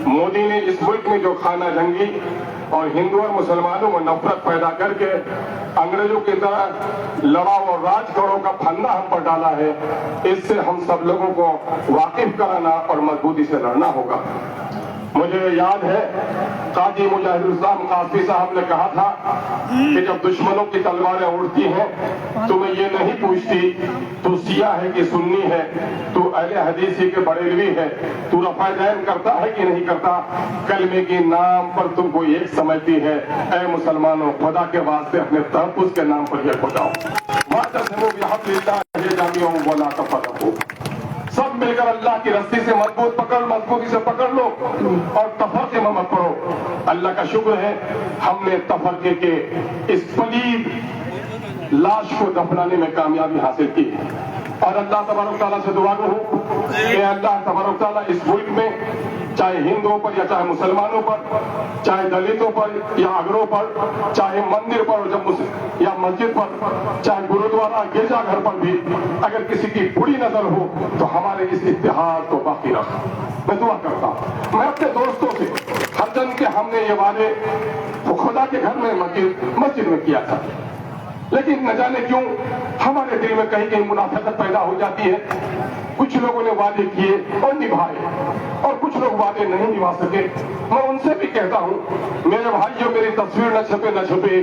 मोदी ने इस मुल्क में जो खाना जंगी और हिंदू और मुसलमानों में नफरत पैदा करके अंग्रेजों की तरह लड़ाओ और राज करो का फंदा हम पर डाला है, इससे हम सब लोगों को वाकिफ कराना और मजबूती से लड़ना होगा। मुझे याद है काजी मुजाहिदुल इस्लाम कासमी साहब ने कहा था कि जब दुश्मनों की तलवारें उड़ती हैं तो मैं ये नहीं पूछती तू शिया है कि सुन्नी है, तू अहले हदीसी के बरेलवी है, तू रफ़ा दैन करता है कि नहीं करता, कलमे के नाम पर तुम कोई एक समझती है। ऐ मुसलमानों, खुदा के वास्ते अपने तहफ़्फ़ुज़ के नाम पर यह बताओ, सब मिलकर अल्लाह की रस्सी से मजबूती से पकड़ लो और तफरके में मत पड़ो। अल्लाह का शुक्र है हमने तफरके के इस पलीद लाश को दफनाने में कामयाबी हासिल की और अल्लाह तबारक तआला से दुआ करूं कि अल्लाह तबारक तआला इस मुल्क में चाहे हिंदुओं पर या चाहे मुसलमानों पर, चाहे दलितों पर या अगरों पर, चाहे मंदिर पर या मस्जिद पर, चाहे गुरुद्वारा गिरजाघर पर भी अगर किसी की बुरी नजर हो तो हमारे इस इत्तेहाद को बाकी रख। मैं दुआ करता हूँ, मैं अपने दोस्तों से हर जन के हमने ये वादे खुदा के घर में मस्जिद में किया था, लेकिन न जाने क्यों हमारे दिल में कहीं कहीं मुनाफिकत पैदा हो जाती है। कुछ लोगों ने वादे किए और निभाए और कुछ लोग वादे नहीं निभा सके। मैं उनसे भी कहता हूँ मेरे भाइयों, मेरी तस्वीर न छपे,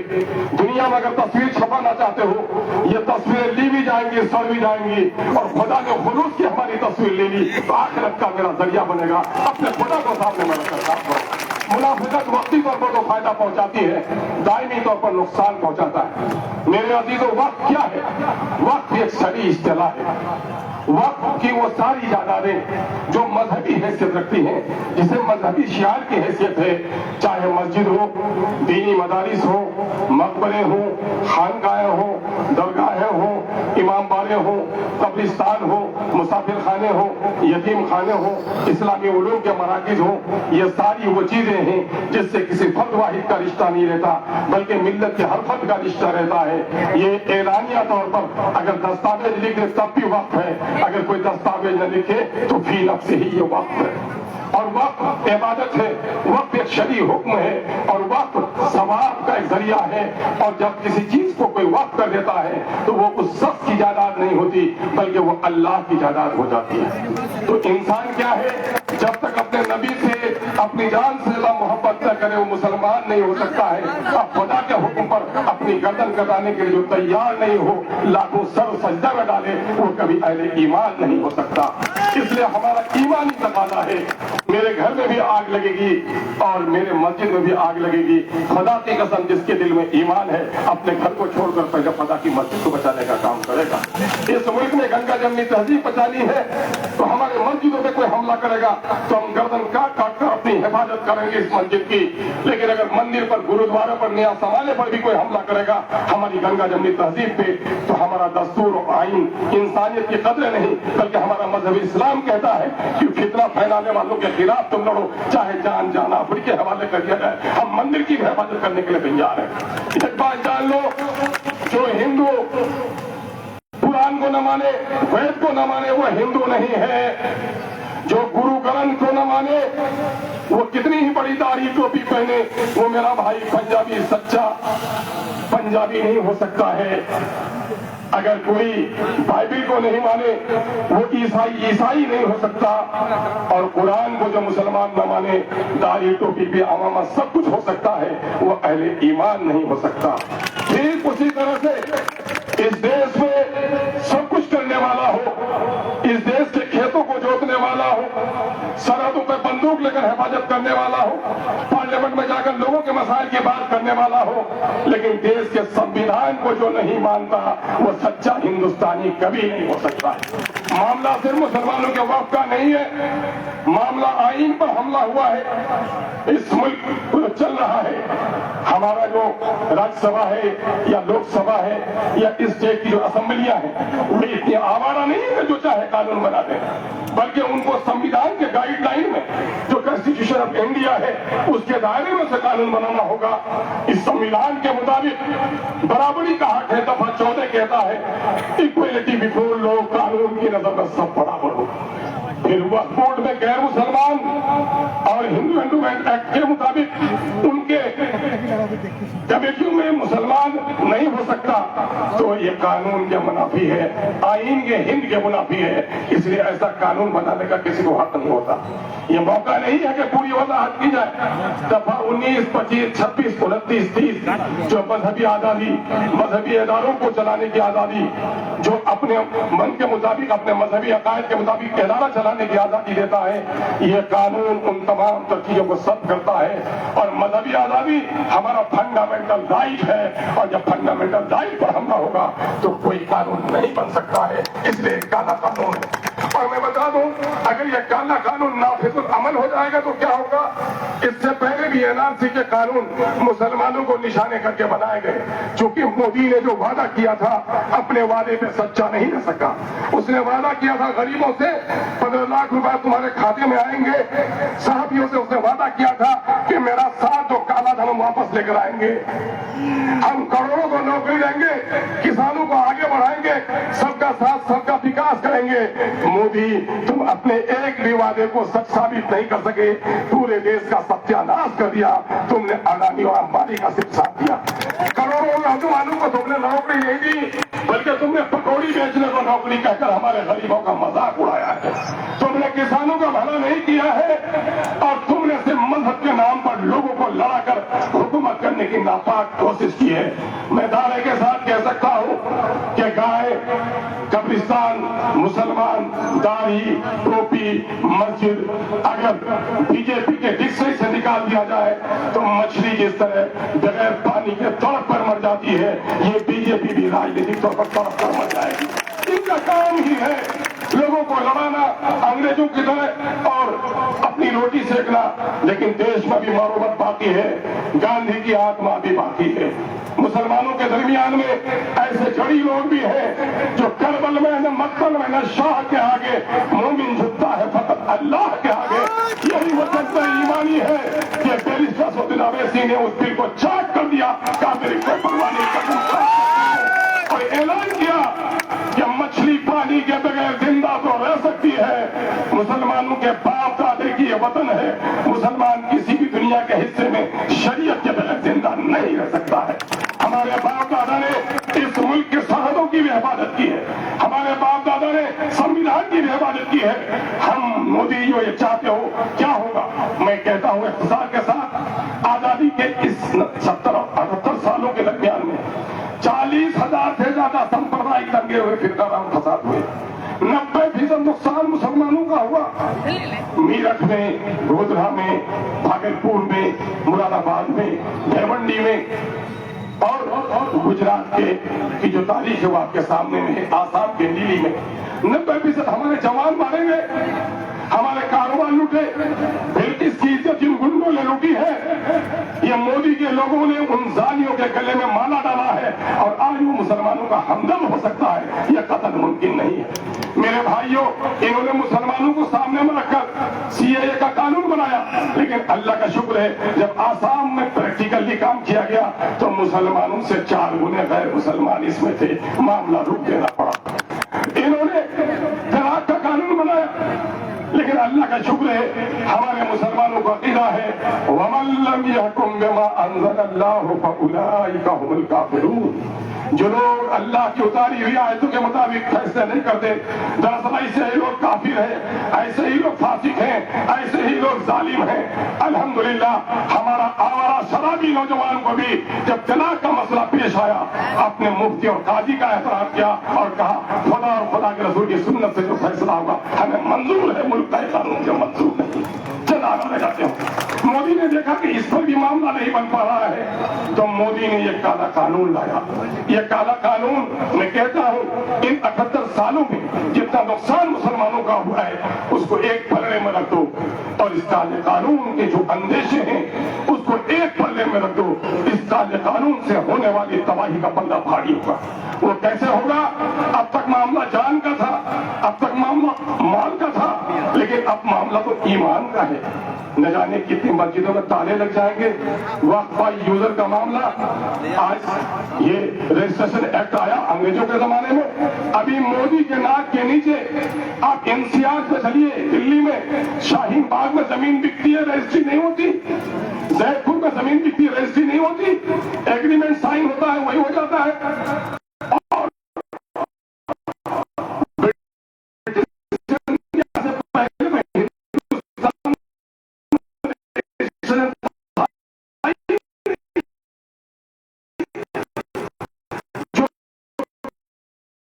दुनिया में अगर तस्वीर छपाना चाहते हो ये तस्वीरें ली भी जाएंगी, सड़ भी जाएंगी और खुदा ने खुलूस की हमारी तस्वीर ले ली तो आखिरत का मेरा जरिया बनेगा। अपने खुदा को सामने में रखकर मुनाफिकत वक्ती तौर पर तो फायदा पहुंचाती है, दायमी तौर पर नुकसान पहुंचाता है। मेरे अजीजों, वक्त क्या है? वक्त एक सही इस्तिलाह है। वक्त की वो सारी जायदादें जो मजहबी हैसियत रखती हैं, जिसे मजहबी शियार की हैसियत है, चाहे मस्जिद हो, दीनी मदारिस हो, मकबरे हो, खानगाहें हो, दरगाहें हो, इमाम बारे हो, कब्रिस्तान हो, मुसाफिर खाने हो, यतीम खाने हो, इस्लामी उलूम के मराकिज हो, ये सारी वो चीजें हैं जिससे किसी फर्द वाहिद का रिश्ता नहीं रहता बल्कि मिल्लत के हर फर्द का रिश्ता रहता है। ये एलानिया तौर पर अगर दस्तावेज लिख दे तब भी वक्त है, अगर कोई दस्तावेज न लिखे तो फी नफ्स ही ये वक्त है। और वक्त इबादत है, वक्त एक शरई हुक्म है और वक्त सवाब का एक जरिया है। और जब किसी चीज को कोई वक्त कर देता है तो वो उस शख्स की जायदाद नहीं होती बल्कि वो अल्लाह की जायदाद हो जाती है। तो इंसान क्या है, जब तक अपने नबी से अपनी जान से ज्यादा मोहब्बत न करे वो मुसलमान नहीं हो सकता है। अब खुदा के हुक्म पर अपनी गर्दन कटाने के लिए जो तैयार नहीं हो, लाखों सर सजदा में डाले, वो कभी अहले ईमान नहीं हो सकता। इसलिए हमारा ईमानी तकाज़ा है, मेरे घर में भी आग लगेगी और मेरे मस्जिद में भी आग लगेगी। खुदा की कसम, जिसके दिल में ईमान है अपने घर को छोड़कर पहले खुदा की मस्जिद को बचाने का काम करेगा। इस मुल्क में गंगा जमनी तहजीब बचानी है तो हमारे मस्जिदों में कोई हमला करेगा तो हम गर्दन काट काट कर अपनी हिफाजत करेंगे इस मस्जिद की। लेकिन अगर मंदिर पर, गुरुद्वारा पर, नया समाने पर भी कोई हमला करेगा हमारी गंगा जमनी तहजीब पे, तो हमारा दस्तूर और आइन इंसानियत की कदर नहीं बल्कि हमारा मजहब इस्लाम कहता है कि फितना फैलाने वालों के खिलाफ तुम लड़ो, चाहे जान जाना अपने के हवाले कर दिया जाए। हम मंदिर की हिफाजत करने के लिए तैयार है। एक बात जान लो, जो हिंदू कुरान को न माने, वेद को न माने, वो हिंदू नहीं है। जो गुरु ग्रंथ को न माने, वो कितनी ही बड़ी दाढ़ी टोपी पहने, वो मेरा भाई पंजाबी सच्चा पंजाबी नहीं हो सकता है। अगर कोई बाइबिल को नहीं माने वो ईसाई नहीं हो सकता। और कुरान को जो मुसलमान न माने, दाढ़ी टोपी पे अमामा सब कुछ हो सकता है, वो अहले ईमान नहीं हो सकता। ठीक उसी तरह से इस देश में सब कुछ करने वाला हो, इस देश के खेतों को जोतने वाला हो, सरहदों पर बंदूक लेकर हिफाजत करने वाला हो, पार्लियामेंट में जाकर लोगों के मसाइल की बात करने वाला हो, लेकिन देश के संविधान को जो नहीं मानता वो सच्चा हिंदुस्तानी कभी नहीं हो सकता है। मामला सिर्फ मुसलमानों के वक्त का नहीं है, मामला आईन पर हमला हुआ है। इस मुल्क चल रहा है, हमारा जो राज्यसभा है या लोकसभा है या इस स्टेट की जो असेंबलियां हैं वो इतनी आवारा नहीं है जो चाहे कानून बना दे, बल्कि उनको संविधान के गाइडलाइन में जो कॉन्स्टिट्यूशन ऑफ इंडिया है उसके दायरे में से कानून बनाना होगा। इस संविधान के मुताबिक बराबरी का हक है, दफा 14 कहता है इक्वलिटी बिफोर लॉ, कानून की नजर में सब बराबर हो। फिर वक्फ बोर्ड में गैर मुसलमान और हमारे हिंदू एंडोमेंट एक्ट के मुताबिक उनके कमेटियों में मुसलमान नहीं हो सकता, तो ये कानून के मुनाफी है, आईन के हिंद के मुनाफी है, इसलिए ऐसा कानून बनाने का किसी को हक नहीं होता। ये मौका नहीं है कि पूरी वजाहत की जाए। दफा 19, 25, 26, 29, 30 जो मजहबी आजादी, मजहबी इदारों को चलाने की आजादी, जो अपने मन के मुताबिक अपने मजहबी अकायद के मुताबिक इदारा चलाने की आजादी देता है, ये कानून उन तमाम चीजों को सख्त करता है। और मजहबी आजादी हमारा फंडामेंटल राइट है, और जब फंडामेंटल राइट पर हमला होगा तो कोई कानून नहीं बन सकता है, इसलिए काला कानून है। और मैं बता दूं, अगर ये काला कानून नाफिजुल अमल हो जाएगा तो क्या होगा? इससे पहले भी एनआरसी के कानून मुसलमानों को निशाने करके बनाए गए, क्योंकि मोदी ने जो वादा किया था अपने वादे पे सच्चा नहीं रह सका। उसने वादा किया था गरीबों से 15 लाख रुपए तुम्हारे खाते में आएंगे, साहबियों से उसने वादा किया था कि मेरा साथ जो काला धन हम वापस लेकर आएंगे, हम करोड़ों को नौकरी देंगे, किसानों को आगे बढ़ाएंगे, सबका साथ सबका विकास करेंगे। मोदी, तुम अपने एक भी वादे को सच साबित नहीं कर सके, पूरे देश का सत्यानाश कर दिया। तुमने अडानी और अंबानी का सिर्फ साथ दिया, करोड़ों नौजवानों को तुमने नौकरी नहीं दी, बल्कि तुमने पकौड़ी बेचने को नौकरी कहकर हमारे गरीबों का मजाक उड़ाया है। तुमने किसानों का भला नहीं किया है, और तुमने सिर्फ मजहब के नाम पर लोगों को लड़ाकर हुकूमत करने की नापाक कोशिश की है। मैं दावे के साथ कह सकता हूँ कि गाय, कब्रिस्तान, मुसलमान, दाढ़ी, टोपी, मस्जिद अगर बीजेपी के हिस्से से निकाल दिया जाए तो मछली जिस तरह बगैर पानी के तड़प पर मर जाती है, ये बीजेपी भी राजनीतिक तौर पर तड़प कर मर जाएगी। इनका काम ही है लोगों को लड़ाना अंग्रेजों की तरह और अपनी रोटी सेकना। लेकिन देश में भी मरोबत बाकी है, गांधी की आत्मा भी बाकी है। मुसलमानों के दरमियान में ऐसे जड़ी लोग भी हैं जो करबल में न मक्तल में न शाह के आगे मोमिन झुकता है फकत अल्लाह के आगे। यही वतन ईमानी है कि बैरिस्टर सौदीन अवैसी ने उस बिल को चाक कर दिया, काबिल को परवाह नहीं करता, और ऐलान किया कि मछली पानी के बगैर जिंदा तो रह सकती है। मुसलमानों के बाप दादे की ये वतन है, मुसलमान किसी भी दुनिया के हिस्से में शरीयत के बगैर जिंदा नहीं रह सकता है। हमारे बाप दादा ने इस मुल्क के सरहदों की भी हिफाजत की है, हमारे बाप दादा ने संविधान की भी हिफाजत की है। हम मोदी जो ये चाहते हो क्या होगा? मैं कहता हूँ इख्तिसार के साथ आजादी के इस 70-78 सालों के दरमियान में 40,000 से ज्यादा सांप्रदायिक दंगे हुए, फिरकाराम फसाद हुए, 90% नुकसान मुसलमानों का हुआ। मीरठ में, गोधरा में, भागलपुर में, मुरादाबाद में, भिवंडी में, और गुजरात की जो तारीख है वो आपके सामने में है, आसाम के नीली में 90% हमारे जवान मारे गए, हमारे कारोबार लूटे, फिर इसकी इज्जत इन गुंडों ने लूटी है। ये मोदी के लोगों ने उन जालियों के गले में माला डाला है, और आज वो मुसलमानों का हमदर्द हो सकता है, यह कतई मुमकिन नहीं है। मेरे भाइयों, इन्होंने मुसलमानों को सामने में रखकर सीएए का कानून बनाया, लेकिन अल्लाह का शुक्र है जब आसाम में प्रैक्टिकली काम किया गया तो मुसलमानों से 4 गुने गैर मुसलमान इसमें थे, मामला रुक देना पड़ा। इन्होंने तलाक का कानून बनाया, लेकिन अल्लाह का शुक्र है हमारे मुसलमानों का अकीदा है वमन लम यहकुम बिमा अंज़लल्लाहु फउलाइका हुमुल काफिरून। जो लोग अल्लाह की उतारी हुई आयतों के मुताबिक फैसले नहीं करते, दरअसल ऐसे ही लोग काफिर हैं, ऐसे ही लोग फासिक हैं, ऐसे ही लोग जालिम हैं। अल्हम्दुलिल्लाह हमारा आवारा शराबी नौजवान को भी जब तलाक का मसला पेश आया, अपने मुफ्ती और काजी का एहतराम किया और कहा खुदा और खुदा के रसूल की सुन्नत से जो फैसला होगा हमें मंजूर है, मुल्क का कानून से मंजूर नहीं। चला जाते हो। मोदी ने देखा कि इस पर भी मामला नहीं बन पा रहा है, तो मोदी ने ये काला कानून लाया। ये काला कानून मैं कहता हूँ इन 78 सालों में जितना नुकसान मुसलमानों का हुआ है उसको एक पलड़े में रख दो, और इस काले कानून के जो अंदेशे हैं उसको एक पल्ले में रख दो। इस काले कानून से होने वाली तबाही का पल्ला भारी होगा। वो कैसे होगा? अब तक मामला जान का था, अब तक मामला माल का था, लेकिन لیکن اب معاملہ تو ایمان کا ہے. نہ جانے کتنی مسجدوں میں تالے لگ جائیں گے. وقف یوزر کا معاملہ, آج یہ رجسٹریشن ایکٹ آیا انگریزوں کے زمانے میں, ابھی مودی کے ناک کے نیچے آپ امتیاز میں چلیے, دلی میں شاہین باغ میں زمین بکتی ہے, رجسٹری نہیں ہوتی. زید پور میں زمین بکتی ہے, رجسٹری نہیں ہوتی. ایگریمنٹ سائن ہوتا ہے, وہی ہو جاتا ہے.